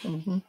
Mm-hmm.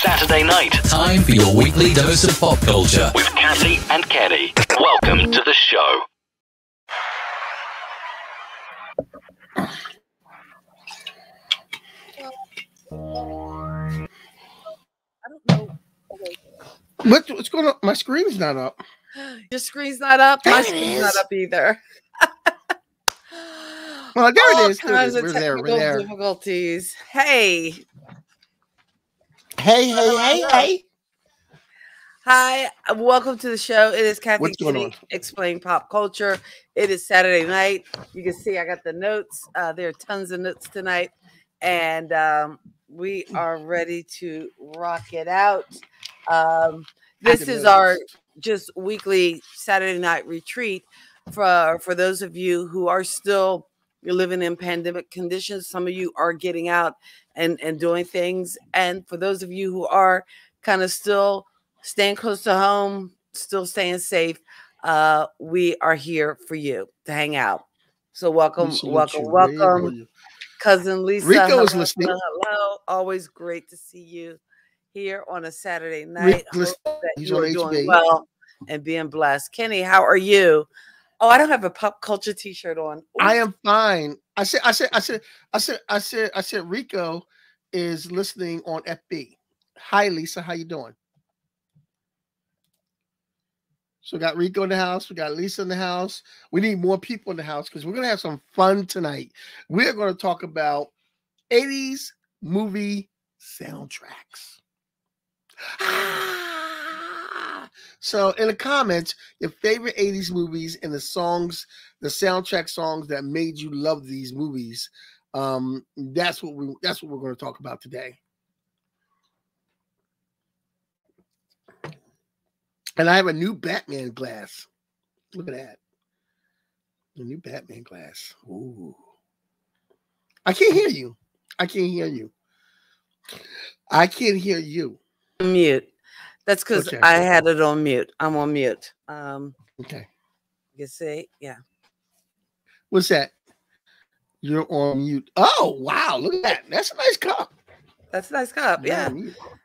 Saturday night. Time for your weekly dose of pop culture with Kathy and Kenny. Welcome to the show. I don't know. What's going on? My screen's not up. Your screen's not up. My screen's not up either. Well, there it is. Kinds of we're technical there. difficulties. Hey. Hey. Hi, welcome to the show. It is Kathy. What's going on? Explain Pop Culture. It is Saturday night. You can see I got the notes. There are tons of notes tonight. And we are ready to rock it out. This is our just weekly Saturday night retreat. For those of you who are still living in pandemic conditions, some of you are getting out and doing things. And for those of you who are kind of still staying close to home, still staying safe, we are here for you to hang out. So welcome, welcome, cousin Lisa. Rico hello, is listening. hello. Always great to see you here on a Saturday night. Hope that He's you on are doing HB. well and being blessed. Kenny, how are you? Oh, I don't have a pop culture T-shirt on. Ooh. I am fine. I said Rico is listening on FB. Hi Lisa, how you doing? So we got Rico in the house. We got Lisa in the house. We need more people in the house because we're going to have some fun tonight. We're going to talk about 80s movie soundtracks. So in the comments, your favorite 80s movies and the songs, the soundtrack songs that made you love these movies. That's what we're going to talk about today. And I have a new Batman glass. Look at that. A new Batman glass. Ooh. I can't hear you. I can't hear you. I can't hear you. Mute. That's because I had it on mute. I'm on mute. Okay. You see? Yeah. What's that? You're on mute. Oh, wow. Look at that. That's a nice cup. That's a nice cup. Yeah.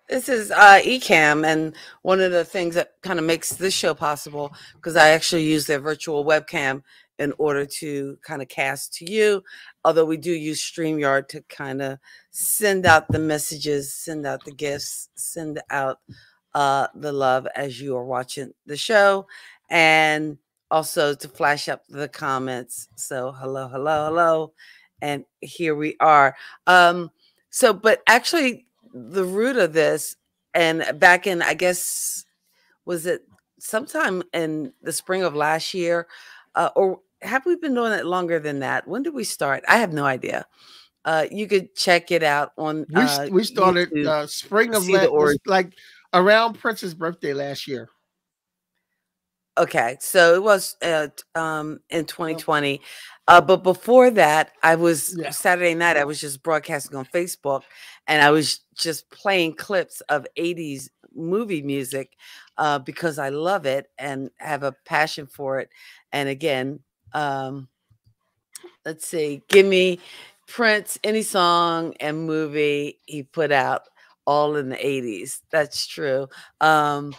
This is Ecamm, and one of the things that kind of makes this show possible, because I actually use their virtual webcam in order to kind of cast to you, although we do use StreamYard to kind of send out the messages, send out the gifts, send out the love as you are watching the show, and also to flash up the comments. So hello, hello, hello, and here we are. So, but actually, the root of this, and back in, I guess, was it sometime in the spring of last year, or have we been doing it longer than that? When did we start? I have no idea. You could check it out on. We started spring of like around Prince's birthday last year. Okay, so it was in 2020. But before that, I was Saturday night, I was just broadcasting on Facebook, and I was just playing clips of 80s movie music because I love it and have a passion for it. And again, let's see, give me Prince, any song and movie he put out, all in the 80s. That's true. Oh,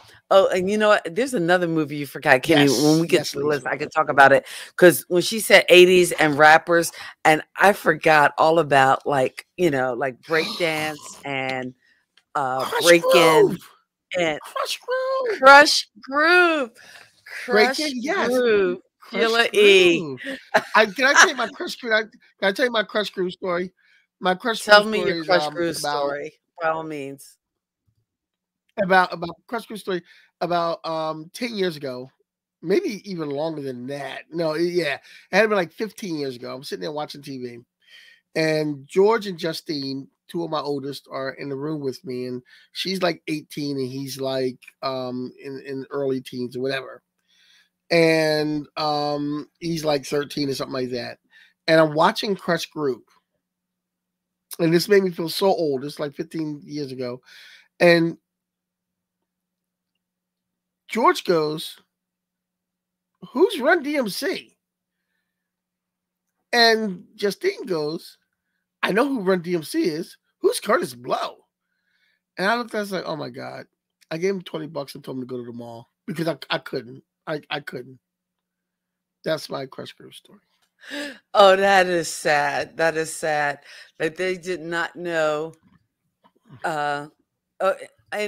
and you know what? There's another movie you forgot, Kenny. When we get to the list, I could talk about it. Because when she said 80s and rappers, and I forgot all about, like, you know, like breakdance and break-in and Crush Groove. Sheila E. Can I tell you my Crush Groove? Can I tell you my Crush Groove story? My Crush Groove story your Crush Groove story, by all means. About Crush Groove story about 10 years ago, maybe even longer than that. No, yeah, it had been like 15 years ago. I'm sitting there watching TV, and George and Justine, two of my oldest, are in the room with me, and she's like 18 and he's like in early teens or whatever. And he's like 13 or something like that. And I'm watching Crush Groove. And this made me feel so old. It's like 15 years ago. And George goes, "Who's Run DMC?" And Justine goes, "I know who Run DMC is. Who's Curtis Blow?" And I looked at it, I was like, oh my God. I gave him $20 and told him to go to the mall because I couldn't. I couldn't. That's my Crush Groove story. Oh, that is sad. That is sad that they did not know. And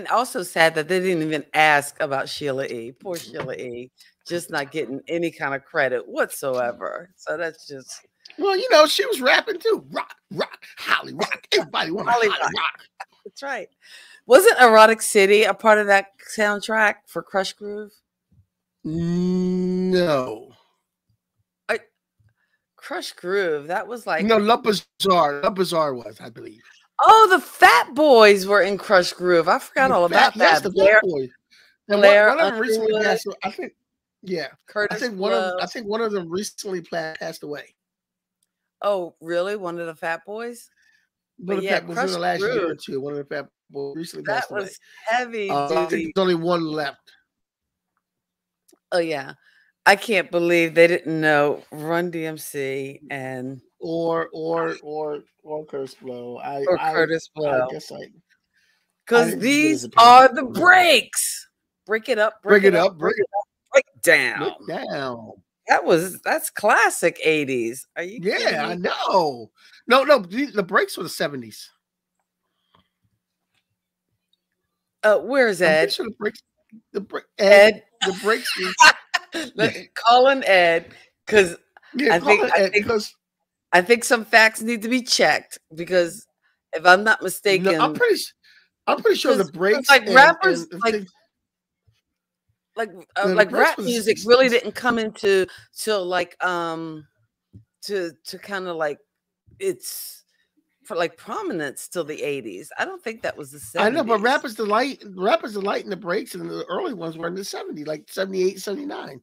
also sad that they didn't even ask about Sheila E. Poor Sheila E. Just not getting any kind of credit whatsoever. So that's just. Well, you know, she was rapping too. Rock, Holly Rock. Everybody wanted Holly Rock. That's right. Wasn't Erotic City a part of that soundtrack for Crush Groove? No. Crush Groove. That was like. No, Love Bizarre. Love Bizarre was, I believe. Oh, the Fat Boys were in Crush Groove. I forgot all about that. Yes, the Fat Boys. And whatever reason, I think Yeah, Curtis Blow. I think one of them recently passed away. Oh, really? One of the Fat Boys? One But of the yeah, Fat was in Crush the last year or Groove. two. One of the Fat Boys recently That passed away. was heavy I think duty. there's only one left. Oh yeah. I can't believe they didn't know Run DMC and Or Curse Blow. or Curtis I Blow. guess I Because didn't get as these a parent. are the breaks. Break it up, break Bring it it up, up, break it up, break break down. down. That's classic 80s. Are you kidding Yeah, I me? know. No, the breaks were the 70s. Where's I'm pretty Ed? sure Ed. the breaks was Call him Ed because yeah, I think some facts need to be checked because if I'm not no, mistaken, I'm pretty sure the breaks like rappers and like the like breaks rap was music really didn't come into till like to kind of like it's for like prominence till the 80s. I don't think that was the 70s. I know, but Rappers Delight and the breaks and the early ones were in the 70s, like 78, 79.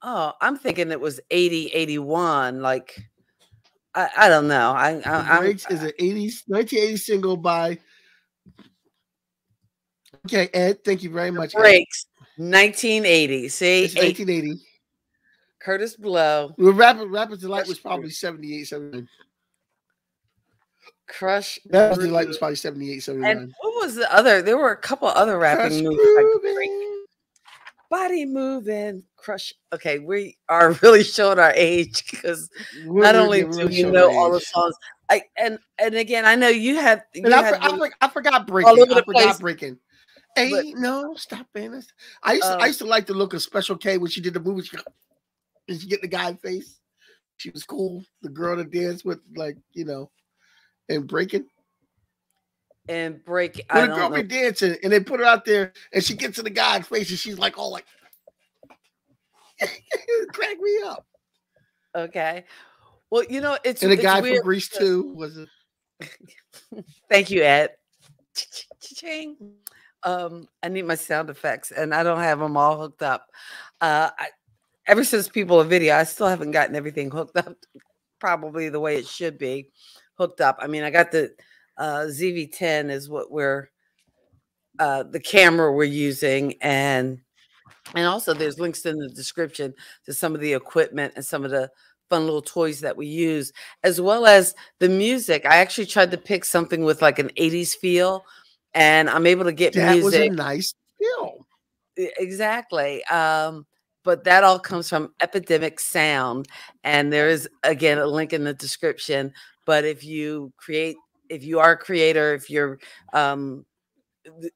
Oh, I'm thinking it was 80, 81. Like I don't know. The breaks is an 1980 single by okay, Ed. Thank you very much. Breaks 1980. See, it's 1980. Curtis Blow. Well, Rappers Delight was probably 78, 79. Crush. Rappers Delight was probably 78, 79. And what was the other? There were a couple other rapping movies. Like Body Moving, Crush. Okay, we are really showing our age because not only do we know all the songs, and again, I know you had. I forgot breaking. All over the I forgot place. breaking. Ain't no stopping us. I used to like the look of Special K when she did the movie. She get the guy face. She was cool. The girl to dance with, like, you know, and breaking. And break. When the girl be dancing and they put her out there and she gets to the guy's face and she's like, all like, crack me up. Okay. Well, you know, it's and the guy weird from Grease 2 was a thank you, Ed. I need my sound effects and I don't have them all hooked up. Ever since People of Video, I still haven't gotten everything hooked up probably the way it should be hooked up. I mean, I got the ZV-10 is what we're the camera we're using, and also there's links in the description to some of the equipment and some of the fun little toys that we use, as well as the music. I actually tried to pick something with like an 80s feel, and I'm able to get that music. was a nice feel. Exactly. But that all comes from Epidemic Sound, and there is again a link in the description. But if you are a creator, if you're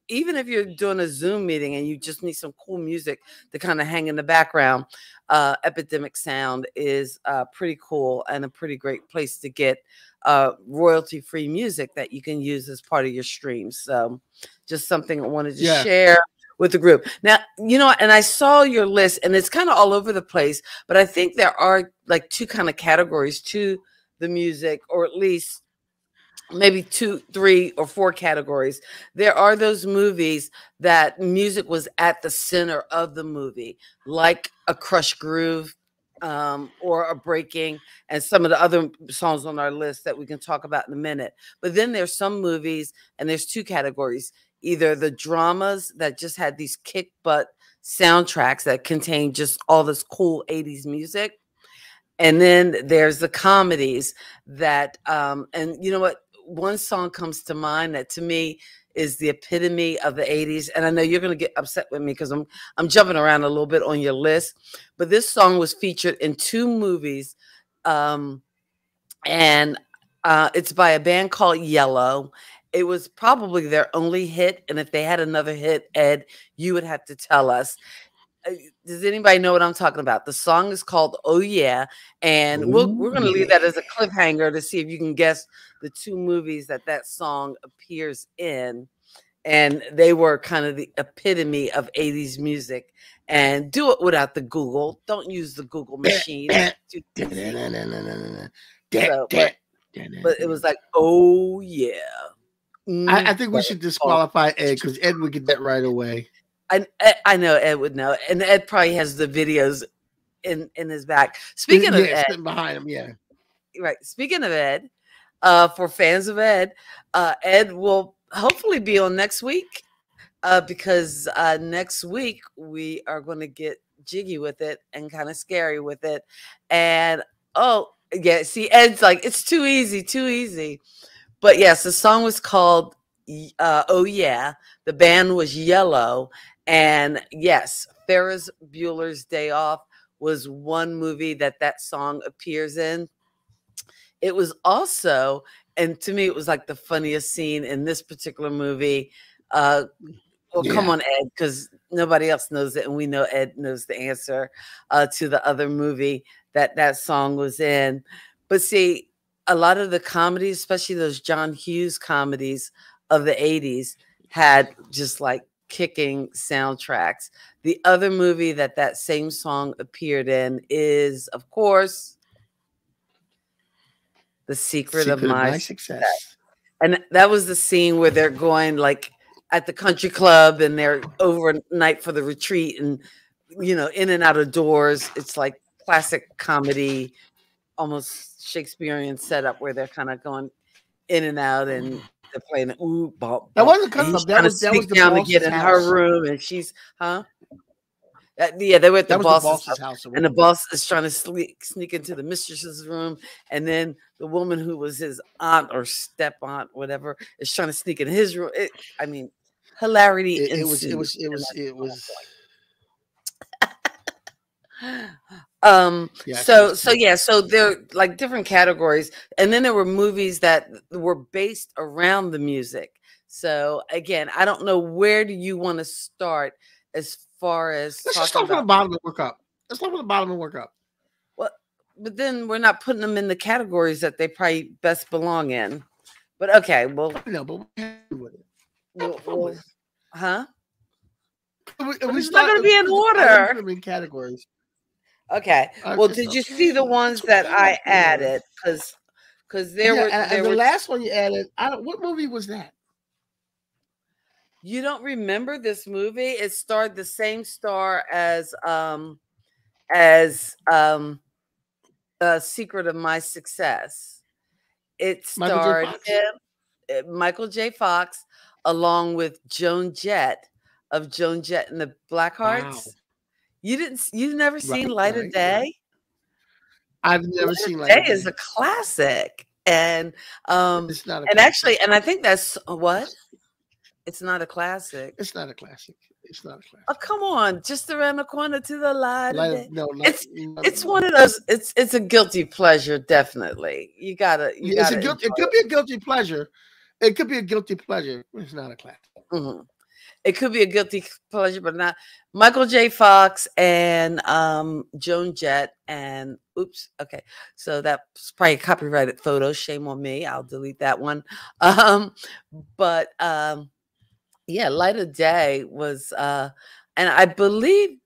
even if you're doing a Zoom meeting and you just need some cool music to kind of hang in the background, Epidemic Sound is pretty cool and a pretty great place to get royalty-free music that you can use as part of your streams. So just something I wanted to share with the group. Now, you know, and I saw your list and it's kind of all over the place, but I think there are like two kind of categories to the music, or at least maybe 2, 3, or 4 categories. There are those movies that music was at the center of the movie, like a Crush Groove or a Breaking, and some of the other songs on our list that we can talk about in a minute. But then there's some movies, and there's 2 categories: either the dramas that just had these kick butt soundtracks that contain just all this cool 80s music, and then there's the comedies that and you know what, one song comes to mind that to me is the epitome of the 80s, and I know you're going to get upset with me because I'm jumping around a little bit on your list, but this song was featured in 2 movies, and it's by a band called Yellow. It was probably their only hit, and if they had another hit, Ed, you would have to tell us. Does anybody know what I'm talking about? The song is called "Oh Yeah," and we're going to leave that as a cliffhanger to see if you can guess the 2 movies that song appears in. And they were kind of the epitome of 80s music. And do it without the Google. Don't use the Google machine. But it was like, oh yeah. I think we should disqualify Ed because Ed would get that right away. I know Ed would know, and Ed probably has the videos in his back. Speaking of Ed, sitting behind him, yeah. Right. Speaking of Ed, for fans of Ed, Ed will hopefully be on next week, because next week we are going to get jiggy with it and kind of scary with it. And oh, yeah, see, Ed's like, it's too easy, too easy. But yes, the song was called Oh Yeah. The band was Yellow. And yes, Ferris Bueller's Day Off was one movie that song appears in. It was also, and to me, it was like the funniest scene in this particular movie. Well, come on, Ed, because nobody else knows it, and we know Ed knows the answer to the other movie that song was in. But see, a lot of the comedies, especially those John Hughes comedies of the 80s, had just like kicking soundtracks. The other movie that same song appeared in is, of course, The Secret of My Success. And that was the scene where they're going like at the country club and they're overnight for the retreat and, in and out of doors. It's like classic comedy, almost Shakespearean setup where they're kind of going in and out and they're playing ooh, bop, that wasn't kind of sneak down to get in her room, and she's they were at the boss's house, and the boss is trying to sneak into the mistress's room, and then the woman who was his aunt or step aunt, whatever, is trying to sneak in his room. Hilarity. It was. So they're like different categories, and then there were movies that were based around the music. So again, I don't know, where do you want to start as far as let's just start from the bottom and work up. Let's start from the bottom and work up. Well, but then we're not putting them in the categories that they probably best belong in. But okay, well, no, but we're happy with it. Huh? It's not going to be in order. Put them in categories. Okay. Well, did you see the ones that I added? Because there were the last one you added. What movie was that? You don't remember this movie? It starred the same star as Secret of My Success. It starred Michael J. Fox along with Joan Jett of Joan Jett and the Blackhearts. Wow. You've never seen Light of Day? I've never seen Light of Day. Is a classic. And it's not and actually, and I think that's what? It's not a classic. It's not a classic. It's not a classic. Oh, come on. Just around the corner to the light of day. No, it's one of those. It's a guilty pleasure, definitely. You gotta. It could be a guilty pleasure. It could be a guilty pleasure. It's not a classic. Mm-hmm. It could be a guilty pleasure, but not. Michael J. Fox and Joan Jett and oops. Okay. So that's probably a copyrighted photo. Shame on me. I'll delete that one. Yeah, Light of Day was, and I believe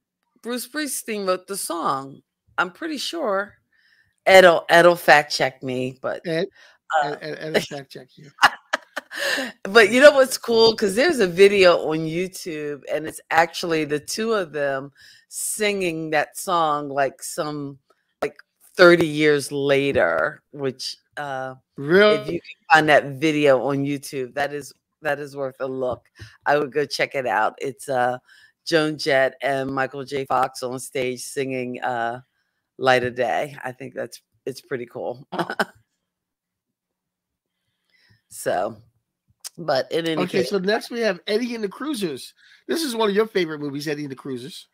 Bruce Springsteen wrote the song. I'm pretty sure. Ed'll fact check me, but Ed'll fact check you. But you know what's cool? Because there's a video on YouTube, and it's actually the two of them singing that song like 30 years later. Which, really, if you can find that video on YouTube, that is worth a look. I would go check it out. It's Joan Jett and Michael J. Fox on stage singing Light of Day. I think it's pretty cool. So, but in any case. So next we have Eddie and the Cruisers. This is one of your favorite movies, Eddie and the Cruisers.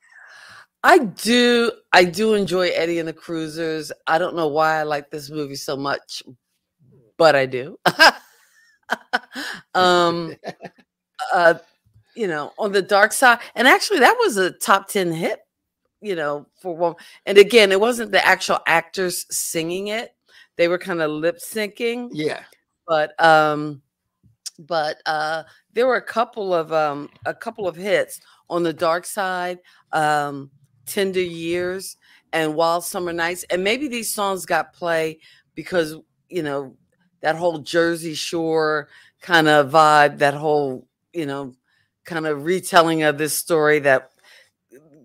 I do enjoy Eddie and the Cruisers. I don't know why I like this movie so much, but I do. On the dark side, and actually that was a top 10 hit, for one. And again, it wasn't the actual actors singing it; they were kind of lip syncing. Yeah, but there were a couple of hits on the dark side, Tender Years and Wild Summer Nights, and maybe these songs got play because that whole Jersey Shore kind of vibe, that whole, kind of retelling of this story that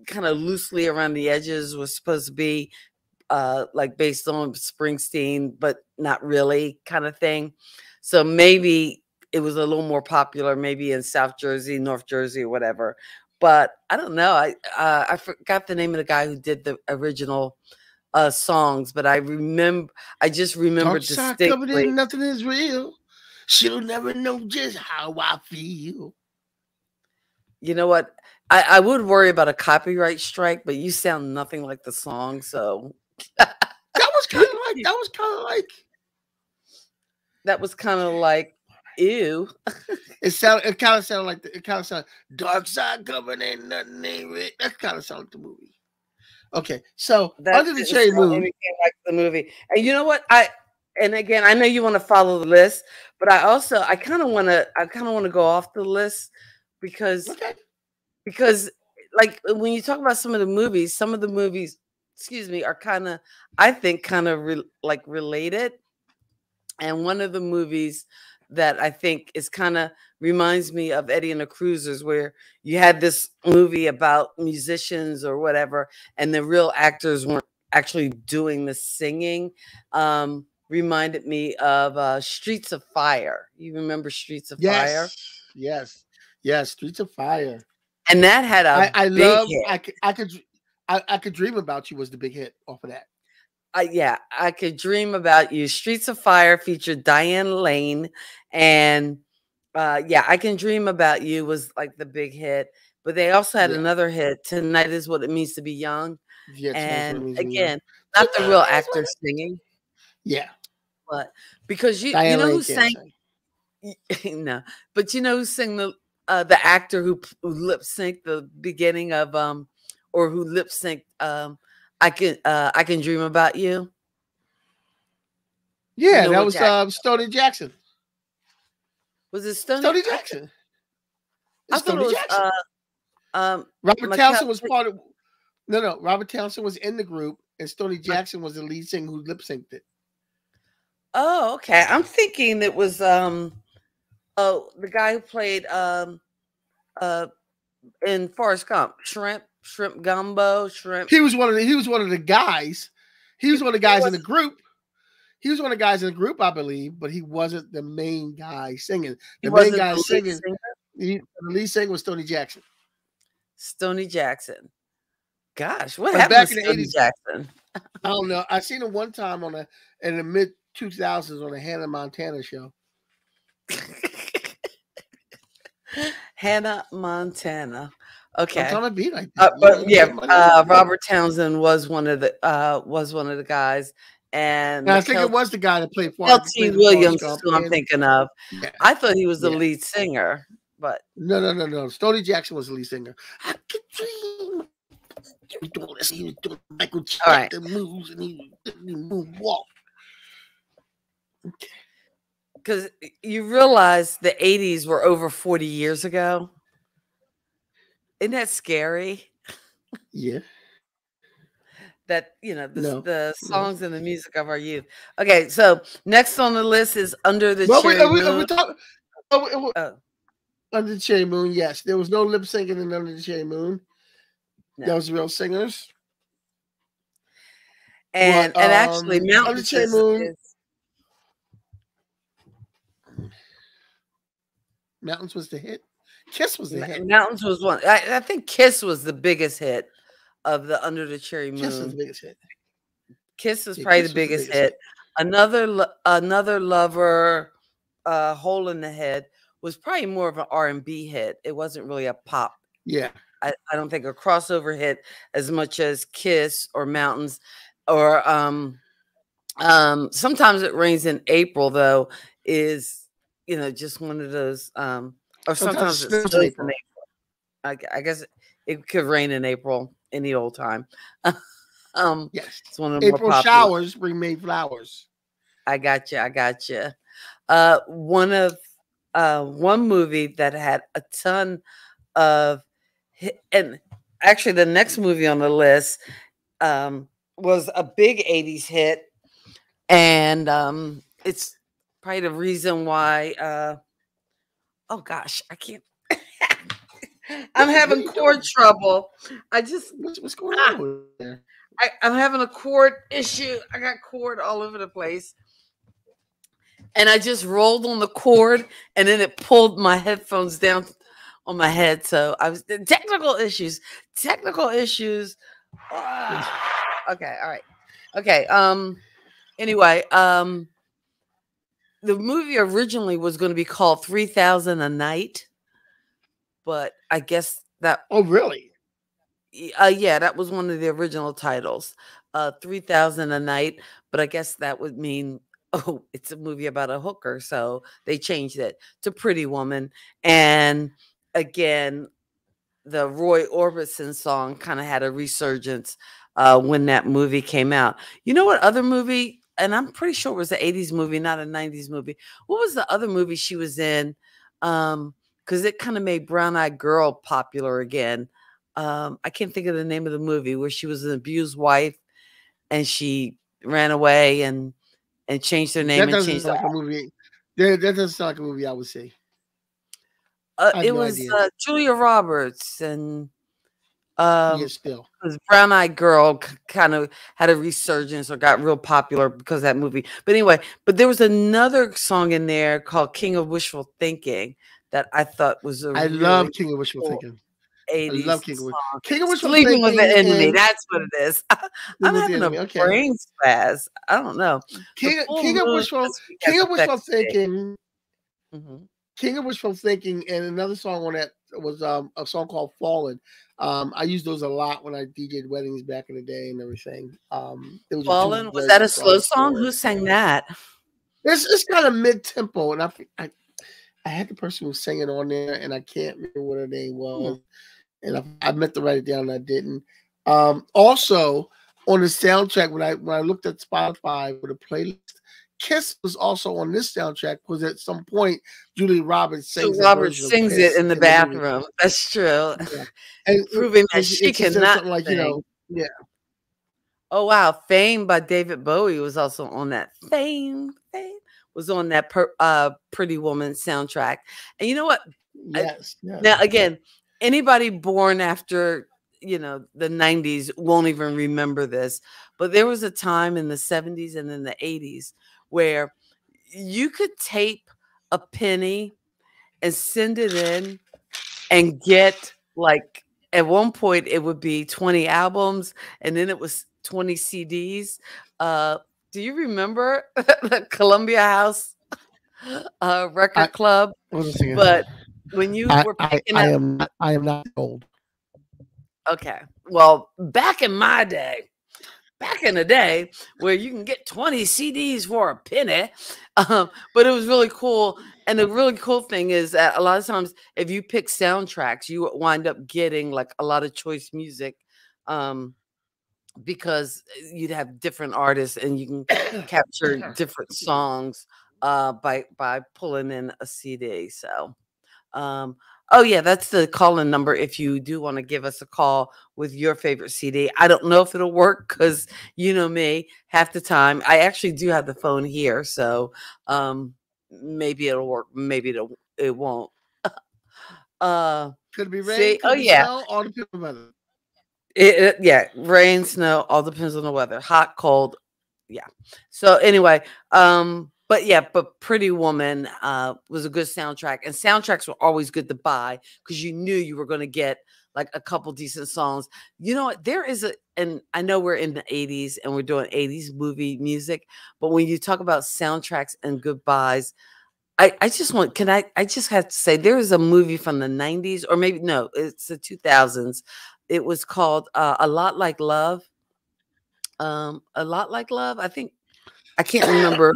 kind of loosely around the edges was supposed to be like based on Springsteen, but not really kind of thing. So maybe it was a little more popular, maybe in South Jersey, North Jersey, or whatever. But I don't know. I forgot the name of the guy who did the original songs, but I just remember Dark side coming distinctly. in, nothing is real. She'll never know just how I feel. You know what? I would worry about a copyright strike, but you sound nothing like the song, so That was kind of like ew. it kind of sounded dark side coming in, nothing ain't real. That kind of sounded like the movie. Okay, so That Under the Cherry Moon, anything like the movie. And you know what? And again, I know you want to follow the list, but I kind of want to go off the list because like when you talk about some of the movies, excuse me, are kind of, I think, kind of like related. And one of the movies that I think is kind of reminds me of Eddie and the Cruisers, where you had this movie about musicians or whatever, and the real actors weren't actually doing the singing. Reminded me of Streets of Fire. You remember Streets of Fire? Yes, Streets of Fire. And that had a big hit. I could dream about you was the big hit off of that. Yeah, I Could Dream About You. Streets of Fire featured Diane Lane, and I Can Dream About You was like the big hit. But they also had another hit, Tonight Is What It Means to Be Young. Yeah, and again, not the real actors singing. Yeah, but because you know who sang? No, but you know who sang the actor who lip synced the beginning of or who lip synced I Can Dream About You. Yeah, that was Stoney Jackson. Was it Stoney Jackson? I thought it was Jackson. Robert Townsend was part of. No. Robert Townsend was in the group, and Stoney Jackson was the lead singer who lip synced it. Oh, okay. I'm thinking it was the guy who played in Forrest Gump, Shrimp Gumbo, Shrimp. He was one of the guys. He was one of the guys in the group. He was one of the guys in the group, I believe, but he wasn't the main guy singing. The main guy singing, the lead singer was Stoney Jackson. Stoney Jackson. Gosh, what happened back to in the 80s? Jackson? I don't know. I seen him one time in the mid 2000s on a Hannah Montana show. Hannah Montana. Okay. I'm trying to be like that. But Robert Townsend was one of the guys. And I think it was the guy that played L.T. Williams, who I'm thinking of. Yeah. I thought he was the lead singer, but no. Stoney Jackson was the lead singer. I could dream. He was doing Michael Jackson moves and he moonwalk. Okay. Because you realize the 80s were over 40 years ago. Isn't that scary? Yeah. That, the songs and the music of our youth. Okay, so next on the list is Under the Cherry Moon. Under the Cherry Moon, yes. There was no lip syncing in Under the Cherry Moon. No. That was real singers. And actually, Mountains Under the Cherry Moon. Mountains was the hit. Kiss was the hit. Mountains was one. I think Kiss was the biggest hit of the Under the Cherry Moon. Kiss was the biggest hit. Kiss was probably the biggest hit. Another Lover, Hole in the Head was probably more of an R&B hit. It wasn't really a pop. Yeah. I don't think a crossover hit as much as Kiss or Mountains or Sometimes It Rains in April, though, is just one of those or sometimes it snows in April. I guess it could rain in April any old time. Yes, it's one of the April more showers bring May flowers. I got you. One movie that had a ton of and actually the next movie on the list was a big 80s hit, and it's probably the reason why oh gosh, I can't I'm What are having you cord doing? trouble. I just What's going on over there? I'm having a cord issue. I got cord all over the place. And I just rolled on the cord and then it pulled my headphones down on my head. So I was technical issues. Technical issues. Okay, all right. Okay. Anyway, the movie originally was going to be called 3000 a Night, but I guess that Oh, really? yeah, that was one of the original titles. 3000 a Night, but I guess that would mean oh, it's a movie about a hooker, so they changed it to Pretty Woman. And again, the Roy Orbison song kind of had a resurgence when that movie came out. You know what other movie? And I'm pretty sure it was an 80's movie, not a 90's movie. What was the other movie she was in? Because it kind of made Brown Eyed Girl popular again. I can't think of the name of the movie where she was an abused wife and she ran away and changed her name That and doesn't changed sound like a movie. That doesn't sound like a movie I would see. I have it no was idea. Julia Roberts and Yeah, um still. because Brown Eyed Girl kind of had a resurgence or got real popular because of that movie. But anyway, but there was another song in there called King of Wishful Thinking that I thought was a I really love King of Wishful cool Thinking. I love 80's King of song. King of Wishful Sleeping with the Thinking Enemy. and That's what it is. I'm Living with the having a Enemy. Okay. brain spaz. I don't know. The full King of moon Wishful this week has affected me. Thinking. Mhm. King of Wishful Thinking and another song on that was a song called Fallen. I used those a lot when I DJ'd weddings back in the day and everything. Those are two Fallen, was very that good a slow songs song? for Who it. sang that? It's kind of mid tempo, and I had the person who sang it on there, and I can't remember what her name Hmm. was, and I meant to write it down, and I didn't. Also on the soundtrack when I looked at Spotify for the playlist, Kiss was also on this soundtrack because at some point Julie Roberts So sings a Robert version of sings it Kiss in the in the movie. bathroom. That's true. Yeah, and Proving that she she says cannot something like, sing. yeah, Oh wow, Fame by David Bowie was also on that. Fame was on that Pretty Woman soundtrack. And you know what? yes, yes. Now again, anybody born after, the 90's won't even remember this, but there was a time in the 70's and in the 80's where you could tape a penny and send it in and get like at one point it would be 20 albums and then it was 20 CDs. Uh, do you remember the Columbia House I record club? wasn't singing. But when you were picking up, I am not old. okay, well, back in the day where you can get 20 CDs for a penny. But it was really cool. And the really cool thing is that a lot of times if you pick soundtracks, you wind up getting like a lot of choice music because you'd have different artists and you can capture different songs by pulling in a CD. So oh yeah, that's the call-in number if you do want to give us a call with your favorite CD. I don't know if it'll work because you know me, half the time I actually do have the phone here, so maybe it'll work, maybe it won't. Could it be rain? See, Could oh it be yeah, snow? All depends on the weather. yeah, rain, snow, all depends on the weather, hot, cold, yeah. So anyway, but yeah, but Pretty Woman was a good soundtrack, and soundtracks were always good to buy because you knew you were going to get like a couple decent songs. You know what? There is and I know we're in the 80's and we're doing 80's movie music, but when you talk about soundtracks and goodbyes, I just want, I just have to say there is a movie from the 90's or maybe no, it's the 2000s. It was called A Lot Like Love. A Lot Like Love. I think I can't remember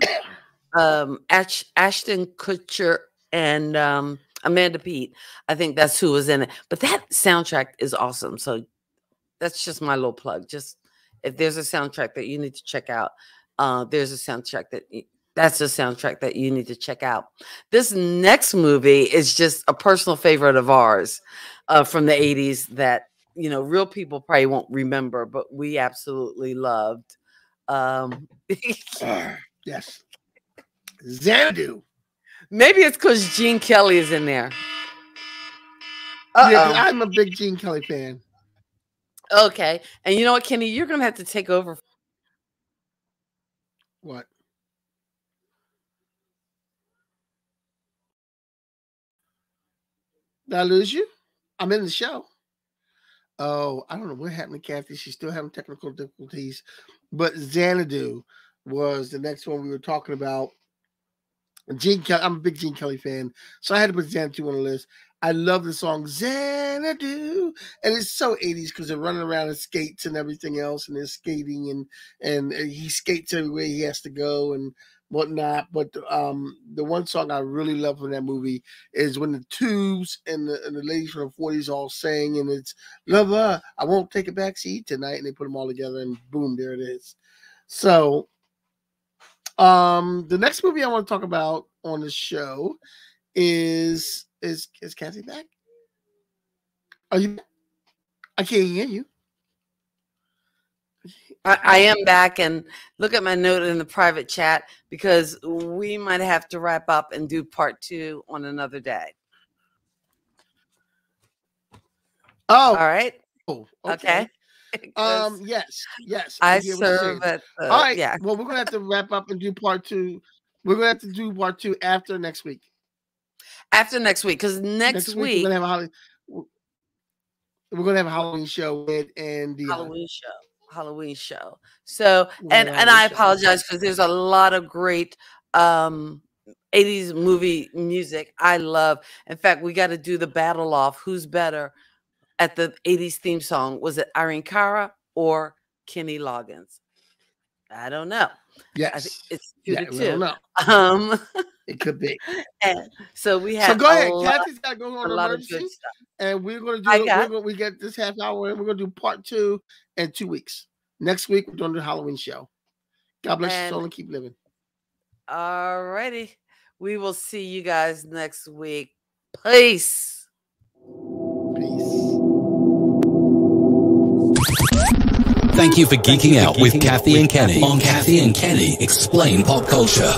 Ashton Kutcher and Amanda Peet. I think that's who was in it. But that soundtrack is awesome. So that's just my little plug. Just if there's a soundtrack that you need to check out, there's a soundtrack that's a soundtrack that you need to check out. This next movie is just a personal favorite of ours from the 80's that real people probably won't remember, but we absolutely loved. Yes, Xanadu. Maybe it's because Gene Kelly is in there. Yeah, I'm a big Gene Kelly fan. Okay. And you know what, Kenny? You're going to have to take over. What? Did I lose you? I'm in the show. Oh, I don't know what happened to Kathy. She's still having technical difficulties. But Xanadu was the next one we were talking about. Gene Kelly, I'm a big Gene Kelly fan, so I had to put Xanadu on the list. I love the song Xanadu, and it's so 80s because they're running around in skates and everything else, and they're skating and he skates everywhere he has to go and whatnot. But the one song I really love from that movie is when the Tubes and the ladies from the 40s all sing, and it's Lover, I won't take a back seat tonight, and they put them all together, and boom, there it is. So the next movie I want to talk about on the show is Kathy back? Are you? I can't hear you. I am back, and look at my note in the private chat because we might have to wrap up and do part 2 on another day. Oh, all right. Oh, okay. Yes. I serve at all right. Yeah. Well, we're gonna have to wrap up and do part 2. We're gonna have to do part 2 after next week. After next week, because next week we're gonna have a Halloween show with and the Halloween show. So and I apologize because there's a lot of great 80s movie music I love. In fact, we got to do the battle off. Who's better at the 80s theme song? Was it Irene Cara or Kenny Loggins? I don't know. Yes, I think it's 2-2. We don't know. It could be. And so we have. So go ahead. Kathy's got to go on emergency, and we're going to do. We get this half hour, and we're going to do part 2 in 2 weeks. Next week we're doing the Halloween show. God bless your soul and keep living. All righty. We will see you guys next week. Peace. Thank you for geeking out with Kathy and Kenny on Kathy and Kenny Explain Pop Culture.